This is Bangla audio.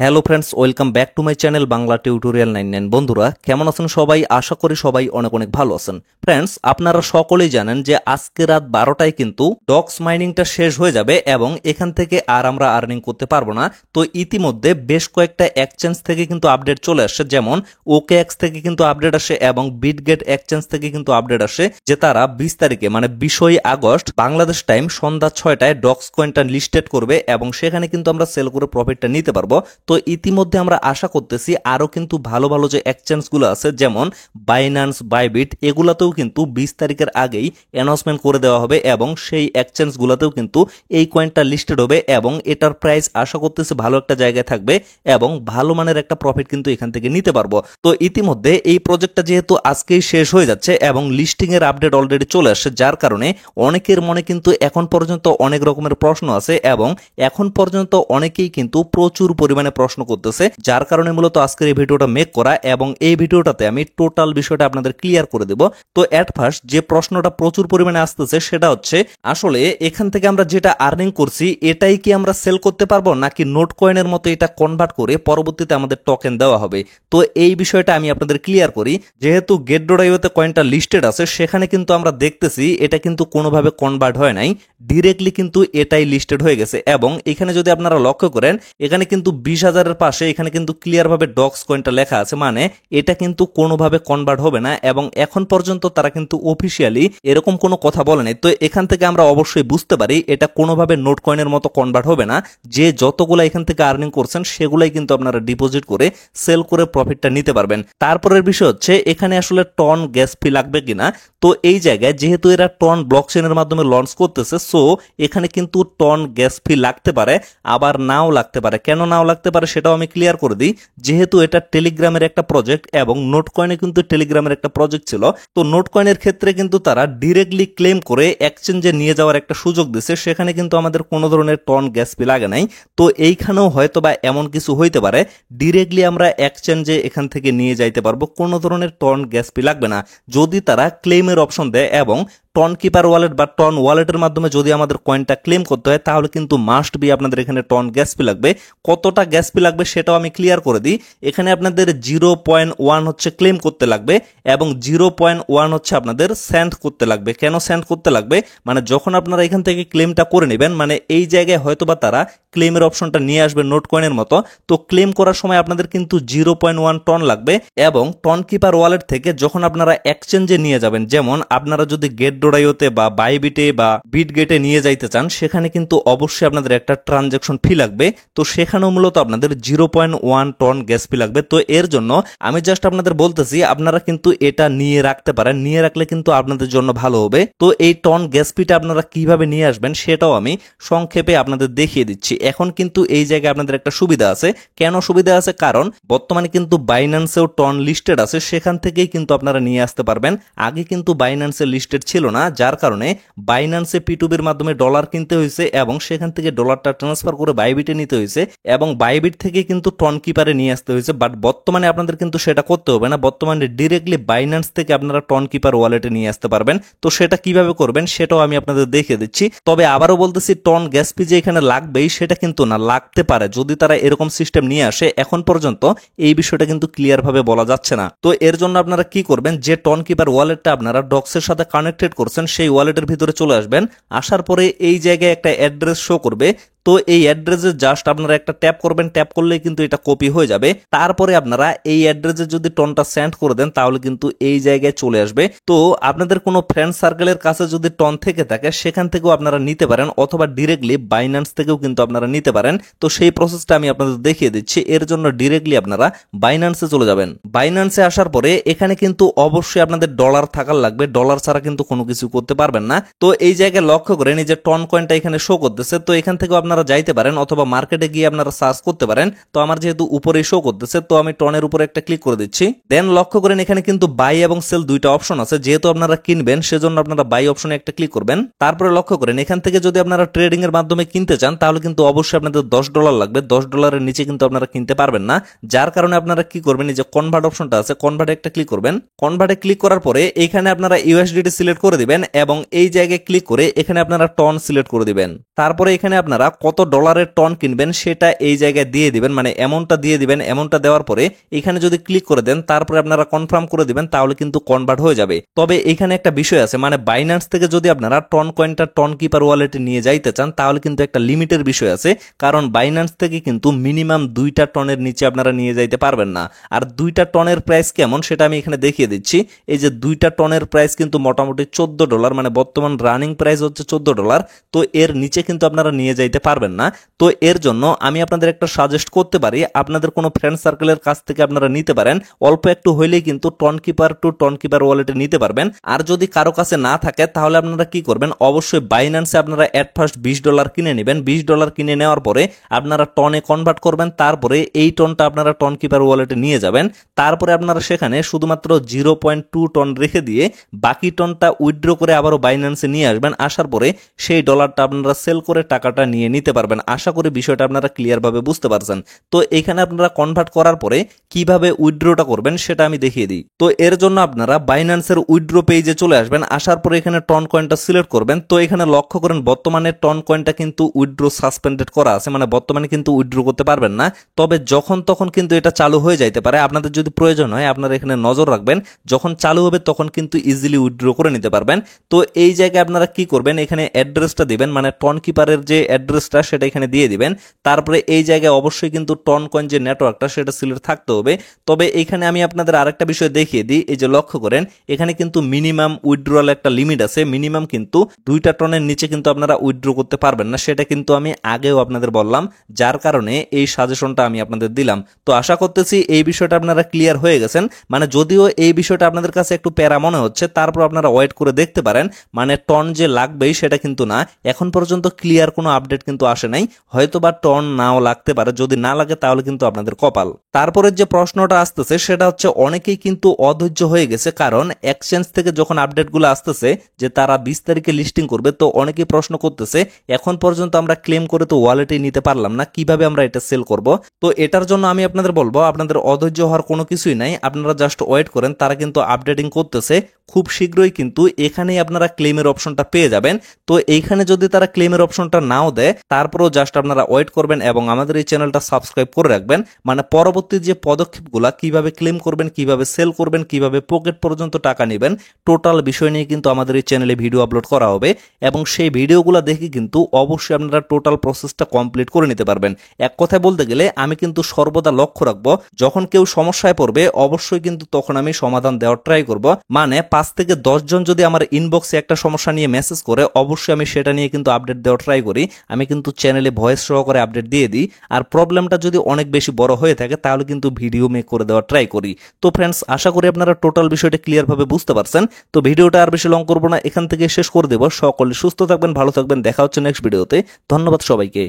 Hello friends, welcome back to my channel Bangla tutorial 99। বন্ধুরা কেমন আছেন সবাই? আশা করি সবাই অনেক অনেক ভালো আছেন। ফ্রেন্ডস, আপনারা সকলেই জানেন যে আজকে রাত 12টায় কিন্তু ডক্স মাইনিংটা শেষ হয়ে যাবে এবং এখান থেকে আর আমরা আর্নিং করতে পারবো না। তো ইতিমধ্যে বেশ কয়েকটা এক্সচেঞ্জ থেকে কিন্তু আপডেট চলে আসছে, যেমন OKX থেকে কিন্তু আপডেট আসে এবং বিটগেট এক্সচেঞ্জ থেকে কিন্তু আপডেট আসে যে তারা 20 তারিখে মানে 20 আগস্ট বাংলাদেশ টাইম সন্ধ্যা 6টায় ডক্স কয়েনটা লিস্টেড করবে এবং সেখানে কিন্তু আমরা সেল করে প্রফিটটা নিতে পারবো। তো ইতিমধ্যে আমরা আশা করতেছি আরো কিন্তু ভালো ভালো যে এক্সচেঞ্জগুলো আছে যেমন বাইন্যান্স, বাইবিট, এগুলাতেও কিন্তু 20 তারিখের আগেই অ্যানাউন্সমেন্ট করে দেওয়া হবে এবং সেই এক্সচেঞ্জগুলোতেও কিন্তু এই কয়েনটা লিস্টেড হবে এবং এটার প্রাইস আশা করতেছি ভালো একটা জায়গায় থাকবে এবং ভালো মানের একটা প্রফিট কিন্তু এখান থেকে নিতে পারবো। তো ইতিমধ্যে এই প্রজেক্টটা যেহেতু আজকেই শেষ হয়ে যাচ্ছে এবং লিস্টিং এর আপডেট অলরেডি চলে আসছে, যার কারণে অনেকের মনে কিন্তু এখন পর্যন্ত অনেক রকমের প্রশ্ন আছে এবং এখন পর্যন্ত অনেকেই কিন্তু প্রচুর পরিমাণে প্রশ্ন করতেছে, যার কারণে মূলত আজকের এই ভিডিওটা মেক করা এবং এই ভিডিওটাতে আমি টোটাল বিষয়টা আপনাদের ক্লিয়ার করে দেব। তো এট ফার্স্ট যে প্রশ্নটা প্রচুর পরিমাণে আসতেছে সেটা হচ্ছে, আসলে এখান থেকে আমরা যেটা আর্নিং করছি এটাই কি আমরা সেল করতে পারবো নাকি নোট কয়েনের মতো এটা কনভার্ট করে পরবর্তীতে আমাদের টোকেন দেওয়া হবে? তো এই বিষয়টা আমি আপনাদের ক্লিয়ার করি। যেহেতু গেট.ioতে কয়েনটা লিস্টেড আছে সেখানে কিন্তু আমরা দেখতেছি এটা কিন্তু কোনোভাবে কনভার্ট হয় নাই, ডিরেক্টলি কিন্তু এটাই লিস্টেড হয়ে গেছে এবং এখানে যদি আপনারা লক্ষ্য করেন এখানে কিন্তু 20,000-এর পাশে এখানে কিন্তু ক্লিয়ার ভাবে ডক্স কয়েনটা লেখা আছে, মানে এটা কিন্তু কোনোভাবে কনভার্ট হবে না এবং এখন পর্যন্ত তারা কিন্তু অফিসিয়ালি এরকম কোনো কথা বলে নাই। তো এখান থেকে আমরা অবশ্যই বুঝতে পারি এটা কোনোভাবে নোট কয়েনের মতো কনভার্ট হবে না। যে যতগুলো এখান থেকে আর্নিং করছেন সেগুলাই কিন্তু আপনারা ডিপোজিট করে সেল করে প্রফিটটা নিতে পারবেন। তারপরের বিষয় হচ্ছে এখানে আসলে টন গ্যাস ফি লাগবে কিনা। তো এই জায়গায় যেহেতু এরা টন ব্লকচেনের মাধ্যমে লঞ্চ করতেছে, সো এখানে কিন্তু টন গ্যাস ফি লাগতে পারে, আবার নাও লাগতে পারে। কেন নাও লাগতে পারে সেটাও আমি ক্লিয়ার করে দিই। যেহেতু এটা টেলিগ্রামের একটা প্রজেক্ট এবং নোট কয়েনে কিন্তু টেলিগ্রামের একটা প্রজেক্ট ছিল, তো নোট কয়েনের ক্ষেত্রে কিন্তু তারা ডিরেক্টলি ক্লেম করে এক্সচেঞ্জে নিয়ে যাওয়ার একটা সুযোগ দিছে, সেখানে কিন্তু আমাদের কোনো ধরনের টন গ্যাস ফি লাগে নাই। তো এইখানেও হয়তো বা এমন কিছু হইতে পারে, ডিরেক্টলি আমরা এক্সচেঞ্জে এখান থেকে নিয়ে যাইতে পারবো, কোনো ধরনের টন গ্যাস ফি লাগবে না যদি তারা ক্লেমের অপশন দেয়। এবং টন কিপার ওয়ালেট বা টন ওয়ালেটের মাধ্যমে যদি আমাদের কয়েনটা ক্লেম করতে হয় তাহলে কিন্তু মাস্ট বি আপনাদের এখানে টন গ্যাস ফি লাগবে। কতটা গ্যাস ফি লাগবে সেটাও আমি ক্লিয়ার করে দিই। এখানে আপনাদের 0.1 হচ্ছে ক্লেম করতে লাগবে এবং 0.1 হচ্ছে আপনাদের সেন্ড করতে লাগবে। কেন সেন্ড করতে লাগবে? মানে যখন আপনারা এখান থেকে ক্লেমটা করে নেবেন, মানে এই জায়গায় হয়তোবা তারা ক্লেমের অপশনটা নিয়ে আসবে নোট কয়েনের মতো, তো ক্লেম করার সময় আপনাদের কিন্তু 0.1 টন লাগবে এবং টন কিপার ওয়ালেট থেকে যখন আপনারা এক্সচেঞ্জে নিয়ে যাবেন, যেমন আপনারা যদি গেট.ioতে বা বাইবিটে বা বিটগেটে নিয়ে যাইতে চান সেখানে কিন্তু অবশ্যই আপনাদের একটা ট্রানজাকশন ফি লাগবে। তো সেখানেও মূলত আপনাদের 0.1 টন গ্যাস ফি লাগবে। তো এর জন্য আমি জাস্ট আপনাদের বলতেছি আপনারা কিন্তু এটা নিয়ে রাখতে পারেন, নিয়ে রাখলে কিন্তু আপনাদের জন্য ভালো হবে। তো এই টন গ্যাস ফিটা আপনারা কিভাবে নিয়ে আসবেন সেটাও আমি সংক্ষেপে আপনাদের দেখিয়ে দিচ্ছি। এখন কিন্তু এই জায়গায় আপনাদের একটা সুবিধা আছে। কেন সুবিধা আছে? কারণ বর্তমানে কিন্তু বাইন্যান্সেও টন লিস্টেড আছে, সেখান থেকেই কিন্তু আপনারা নিয়ে আসতে পারবেন। আগে কিন্তু বাইন্যান্সে লিস্টেড ছিল না, যার কারণে বাইন্যান্সে P2P-র মাধ্যমে ডলার কিনতে হয়েছে এবং সেখান থেকে ডলারটা ট্রান্সফার করে বাইবিটে নিতে হয়েছে এবং বাইবিট থেকে কিন্তু টন কিপারে নিয়ে আসতে হয়েছে। বাট বর্তমানে আপনাদের কিন্তু সেটা করতে হবে না, বর্তমানে ডিরেক্টলি বাইন্যান্স থেকে আপনারা টন কিপার ওয়ালেটে নিয়ে আসতে পারবেন। তো সেটা কিভাবে করবেন সেটাও আমি আপনাদের দেখিয়ে দিচ্ছি। তবে আবারও বলতেছি, টন গ্যাস ফি যে এখানে লাগবেই সেটা কিন্তু না, লাগতে পারে যদি তারা এরকম সিস্টেম নিয়ে আসে। এখন পর্যন্ত এই বিষয়টা কিন্তু ক্লিয়ার ভাবে বলা যাচ্ছে না। তো এর জন্য আপনারা কি করবেন, যে টন কিপার ওয়ালেটটা আপনারা ডক্সের সাথে কানেক্টেড করছেন সেই ওয়ালেটের ভিতরে চলে আসবেন। আসার পরে এই জায়গায় একটা অ্যাড্রেস শো করবে, তো এই অ্যাড্রেসে জাস্ট আপনারা একটা ট্যাপ করবেন, ট্যাপ করলেই কিন্তু এটা কপি হয়ে যাবে। তারপরে আপনারা এই অ্যাড্রেসে যদি টনটা সেন্ড করে দেন তাহলে কিন্তু এই জায়গায় চলে আসবে। তো আপনাদের কোনো ফ্রেন্ড সার্কেলের কাছে যদি টন থেকে থাকে সেখান থেকেও আপনারা নিতে পারেন, অথবা ডিরেক্টলি বাইন্যান্স থেকেও কিন্তু আপনারা নিতে পারেন। তো সেই প্রসেসটা আমি আপনাদের দেখিয়ে দিচ্ছি। এর জন্য ডিরেক্টলি আপনারা বাইন্যান্সে চলে যাবেন। বাইন্যান্সে আসার পরে এখানে কিন্তু অবশ্যই আপনাদের ডলার থাকার লাগবে, ডলার ছাড়া কিন্তু কোনো কিছু করতে পারবেন না। তো এই জায়গায় লক্ষ্য করেন এই যে টন কয়েনটা এখানে শো করতেছে, তো এখান থেকেও আপনারা যাইতে পারেন অথবা মার্কেটে গিয়ে আপনারা সার্চ করতে পারেন। তো আমার যেহেতু উপরে শো করতেছে তো আমি টনের উপরে একটা ক্লিক করে দিচ্ছি। দেন লক্ষ্য করেন এখানে কিন্তু বাই এবং সেল দুইটা অপশন আছে, যেহেতু আপনারা কিনবেন সেজন্য আপনারা বাই অপশনে একটা ক্লিক করবেন। তারপরে লক্ষ্য করেন এখান থেকে যদি আপনারা ট্রেডিং এর মাধ্যমে কিনতে চান তাহলে কিন্তু অবশ্যই আপনাদের $10 লাগবে। $10 নিচে কিন্তু আপনারা কিনতে পারবেন না, যার কারণে আপনারা কি করবেন, এই যে কনভার্ট অপশনটা আছে কনভার্টে একটা ক্লিক করবেন। কনভার্টে ক্লিক করার পরে এখানে আপনারা USDT সিলেক্ট করে দিবেন এবং এই জায়গায় ক্লিক করে এখানে আপনারা টন সিলেক্ট করে দিবেন। তারপরে এখানে আপনারা কত ডলারের টন কিনবেন সেটা এই জায়গায় জায়গায় দিয়ে দিবেন, মানে অ্যামাউন্টটা দিয়ে দিবেন। অ্যামাউন্টটা দেওয়ার পরে এখানে যদি ক্লিক করে দেন, তারপরে আপনারা কনফার্ম করে দিবেন, তাহলে কিন্তু কনভার্ট হয়ে যাবে। তবে এখানে একটা বিষয় আছে, মানে বাইন্যান্স থেকে যদি আপনারা টন কয়েনটা টন কিপার ওয়ালেটে নিয়ে যাইতে চান, তাহলে কিন্তু একটা লিমিটের বিষয় আছে। কারণ বাইন্যান্স থেকে কিন্তু মিনিমাম 2টা টনের নিচে আপনারা নিয়ে যাইতে পারবেন না। আর 2টা টনের প্রাইস কেমন সেটা আমি এখানে দেখিয়ে দিচ্ছি। এই যে 2টা টনের প্রাইস কিন্তু মোটামুটি $14, মানে বর্তমান রানিং প্রাইস হচ্ছে $14। তো এর নিচে কিন্তু আপনারা নিয়ে যাইতে পারবেন না। তো এর জন্য আমি আপনাদের একটা সাজেস্ট করতে পারি, আপনাদের কোনো ফ্রেন্ড সার্কেলের কাছ থেকে আপনারা নিতে পারেন। অল্প একটু হইলেই কিন্তু Tonkeeper to Tonkeeper ওয়ালেটে নিতে পারবেন। আর যদি কারো কাছে না থাকে, তাহলে আপনারা কি করবেন, অবশ্যই বাইন্যান্সে আপনারা এট ফার্স্ট $20 কিনে নেবেন। $20 কিনে নেওয়ার পরে আপনারা টনে কনভার্ট করবেন। তারপরে এই টনটা আপনারা টন কিপার ওয়ালেটে নিয়ে যাবেন। তারপরে আপনারা সেখানে শুধুমাত্র 0.2 টন রেখে দিয়ে বাকি টনটা উইথড্র করে আবারও বাইন্যান্সে নিয়ে আসবেন। আসার পরে সেই ডলারটা আপনারা সেল করে টাকাটা নিয়ে নিতে পারবেন। আশা করি বিষয়টা আপনারা ক্লিয়ার ভাবে বুঝতে পারছেন। তো এখানে আপনারা কনভার্ট করার পরে কিভাবে উইথড্রটা করবেন সেটা আমি দেখিয়ে দিই। তো এর জন্য আপনারা বাইন্যান্সের উইথড্র পেজে চলে আসবেন। আসার পরে এখানে টন কয়েনটা সিলেক্ট করবেন। তো এখানে লক্ষ্য করেন বর্তমানে টন কয়েনটা কিন্তু উইথড্র সাসপেন্ডেড করা আছে, মানে বর্তমানে কিন্তু উইথড্র করতে পারবেন না। তবে যখন তখন কিন্তু এটা চালু হয়ে যাইতে পারে। আপনাদের যদি প্রয়োজন হয় আপনারা এখানে নজর রাখবেন, যখন চালু হবে তখন কিন্তু ইজিলি উইথড্র করে নিতে পারবেন। তো এই জায়গায় আপনারা কি করবেন, এখানে অ্যাড্রেসটা দিবেন, মানে টন কিপারের যে অ্যাড্রেসটা সেটা এখানে দিয়ে দিবেন। তারপরে এই জায়গায় অবশ্যই কিন্তু টন কয়েন যে নেটওয়ার্কটা সেটা সিলেক্ট থাকতে হবে। তবে এখানে আমি আপনাদের আরেকটা বিষয় দেখিয়ে দিই। এই যে লক্ষ্য করেন এখানে কিন্তু মিনিমাম উইথড্রল একটা লিমিট আছে। মিনিমাম কিন্তু 2টা টনের নিচে কিন্তু আপনারা উইথড্র করতে পারবেন না, সেটা কিন্তু আমি আগেও আপনাদের বললাম, যার কারণে এই সাজেশনটা আমি আপনাদের দিলাম। তো আশা করতেছি এই বিষয়টা আপনারা ক্লিয়ার হয়ে গেছেন। মানে যদিও এই বিষয়টা আপনাদের কাছে একটু প্যারা মনে হচ্ছে, তারপর আপনারা ওয়েট করে দেখতে পারেন। মানে টন যে লাগবেই সেটা কিন্তু না, এখন পর্যন্ত ক্লিয়ার কোনো আপডেট কিন্তু আসে নাই। হয়তো বা টন নাও লাগতে পারে, যদি না লাগে তাহলে কিন্তু আপনাদের কপাল। তারপরে যে প্রশ্নটা আসতেছে সেটা হচ্ছে অনেকেই কিন্তু অধৈর্য হয়ে গেছে, কারণ এক্সচেঞ্জ থেকে যখন আপডেটগুলো আসতেছে যে তারা 20 তারিখে লিস্টিং করবে, তো অনেকেই প্রশ্ন করতেছে এখন পর্যন্ত আমরা ক্লেম করে তো ওয়ালেটে নিতে পারলাম না, কিভাবে আমরা এটা সেল করব। তো এটার জন্য আমি আপনাদের বলবো, আপনাদের অধৈর্য হওয়ার কোনো কিছুই নাই, আপনারা জাস্ট ওয়েট করেন। তারা কিন্তু আপডেটিং করতেছে, খুব শীঘ্রই কিন্তু এখানেই আপনারা ক্লেমের অপশনটা পেয়ে যাবেন। তো এইখানে যদি তারা ক্লেমের অপশনটা নাও দেয়, তারপরেও জাস্ট আপনারা ওয়েট করবেন এবং আমাদের এই চ্যানেলটা সাবস্ক্রাইব করে রাখবেন। মানে পরবর্তী যে পদক্ষেপগুলা, কিভাবে ক্লেম করবেন, কিভাবে সেল করবেন, কিভাবে পকেট পর্যন্ত টাকা নেবেন, টোটাল বিষয় নিয়ে কিন্তু আমাদের এই চ্যানেলে ভিডিও আপলোড করা হবে। এবং সেই ভিডিওগুলো দেখে কিন্তু অবশ্যই আপনারা টোটাল প্রসেসটা কমপ্লিট করে নিতে পারবেন। এক কথায় বলতে গেলে আমি কিন্তু সর্বদা লক্ষ্য রাখবো, যখন কেউ সমস্যায় পড়বে অবশ্যই কিন্তু তখন আমি সমাধান দেওয়ার ট্রাই করব। মানে 5 থেকে 10 জন যদি আমার ইনবক্সে একটা সমস্যা নিয়ে মেসেজ করে, অবশ্যই আমি সেটা নিয়ে কিন্তু আপডেট দেওয়ার ট্রাই করি। আমি কিন্তু চ্যানেলে ভয়েস সহকারে আপডেট দিয়ে দিই। আর প্রবলেমটা যদি অনেক বেশি বড় হয়ে থাকে তাহলে কিন্তু ভিডিও মেক করে দেওয়ার ট্রাই করি। তো ফ্রেন্ডস, আশা করি আপনারা টোটাল বিষয়টা ক্লিয়ার ভাবে বুঝতে পারছেন। তো ভিডিওটা আর বেশি লং করবো না, এখান থেকে শেষ করে দেবো। সকলে সুস্থ থাকবেন, ভালো থাকবেন, দেখা হচ্ছে নেক্সট ভিডিওতে। ধন্যবাদ সবাইকে।